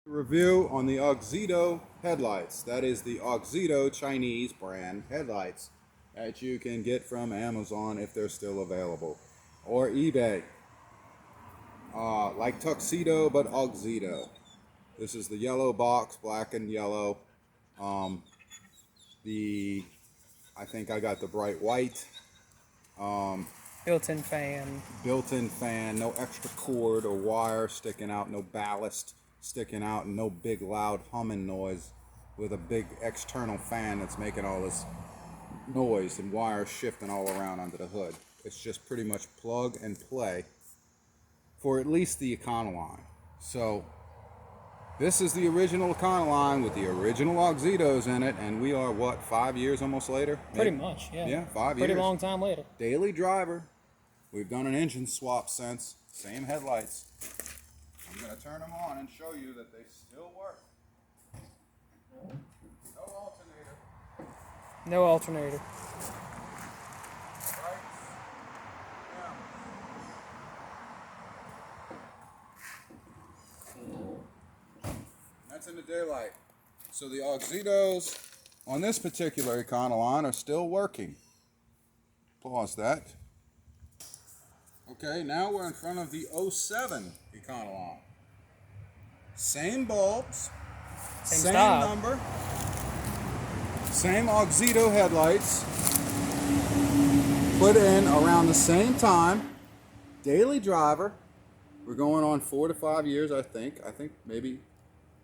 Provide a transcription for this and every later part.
Review on the AUXITO headlights. That is the AUXITO Chinese brand headlights that you can get from Amazon if they're still available, or eBay. Like Tuxedo, but AUXITO. This is the yellow box, black and yellow. Um, I think I got the bright white. Built-in fan. Built-in fan, no extra cord or wire sticking out, no ballast sticking out, and no big loud humming noise with a big external fan that's making all this noise and wires shifting all around under the hood. It's just pretty much plug and play for at least the Econoline. So this is the original Econoline with the original AUXITOs in it, and we are what, 5 years almost later? Pretty much, yeah. Yeah, 5 years. Pretty long time later. Daily driver. We've done an engine swap since. Same headlights. I'm going to turn them on and show you that they still work. No alternator. No alternator. Lights. Yeah. That's in the daylight. So the AUXITOs on this particular Econoline are still working. Pause that. Okay, now we're in front of the 07 Econoline. Same bulbs, same style. number, same AUXITO headlights, put in around the same time, daily driver. We're going on 4 to 5 years, I think. I think maybe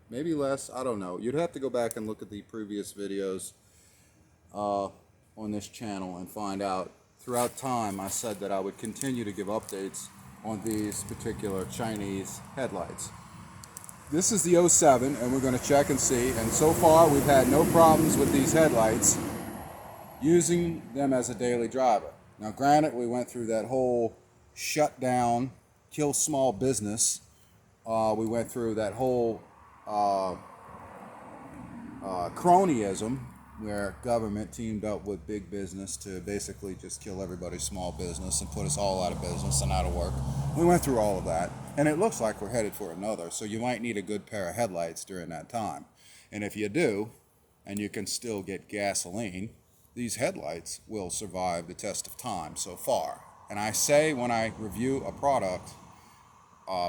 less. I don't know. You'd have to go back and look at the previous videos on this channel and find out. Throughout time, I said that I would continue to give updates on these particular Chinese headlights. This is the 07, and we're going to check and see. And so far, we've had no problems with these headlights using them as a daily driver. Now, granted, we went through that whole shutdown, kill small business. We went through that whole cronyism, where government teamed up with big business to basically just kill everybody's small business and put us all out of business and out of work. We went through all of that, and it looks like we're headed for another, so you might need a good pair of headlights during that time. And if you do, and you can still get gasoline, these headlights will survive the test of time so far. And I say when I review a product,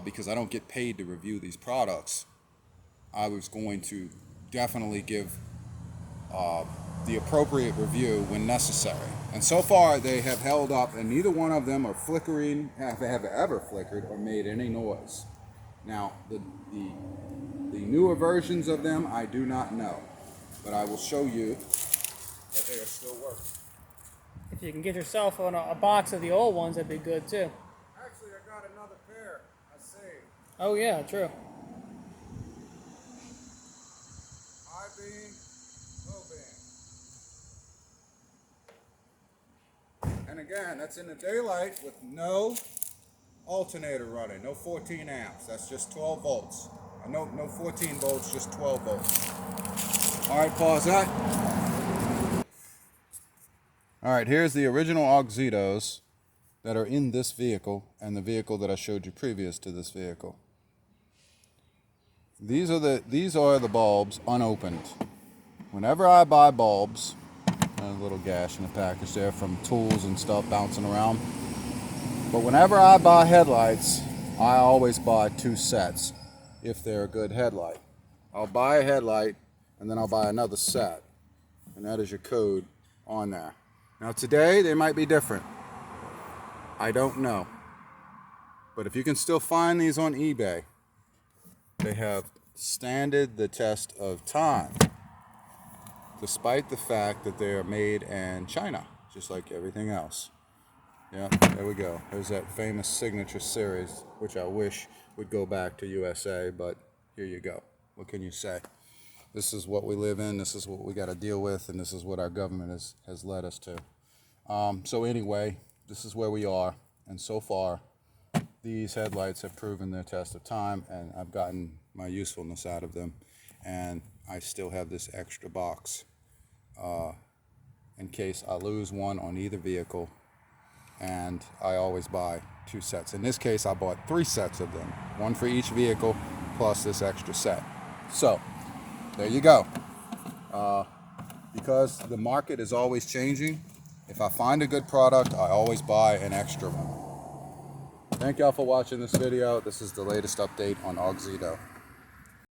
because I don't get paid to review these products, I was going to definitely give the appropriate review when necessary. And so far they have held up, and neither one of them are flickering, have ever flickered or made any noise. Now the newer versions of them I do not know, but I will show you that they are still working. If you can get yourself on a box of the old ones, that'd be good too. Actually, I got another pair I saved. Oh yeah, true. High beam, low beam. And again, that's in the daylight with no alternator running, no 14 amps. That's just 12 volts. No 14 volts, just 12 volts. All right, pause that. All right, here's the original AUXITOs that are in this vehicle and the vehicle that I showed you previous to this vehicle. These are the bulbs unopened. Whenever I buy bulbs, there's a little gash in the package there from tools and stuff bouncing around. But whenever I buy headlights, I always buy 2 sets if they're a good headlight. I'll buy a headlight and then I'll buy another set. And that is your code on there. Now today they might be different. I don't know. But if you can still find these on eBay, they have standed the test of time, despite the fact that they are made in China, just like everything else. Yeah, there we go. There's that famous signature series, which I wish would go back to USA, but here you go. What can you say? This is what we live in, this is what we got to deal with, and this is what our government has led us to. So anyway, this is where we are, and so far, these headlights have proven their test of time, and I've gotten my usefulness out of them, and I still have this extra box in case I lose one on either vehicle, and I always buy 2 sets. In this case, I bought 3 sets of them, one for each vehicle plus this extra set. So, there you go. Because the market is always changing, if I find a good product, I always buy an extra one. Thank y'all for watching this video. This is the latest update on AUXITO.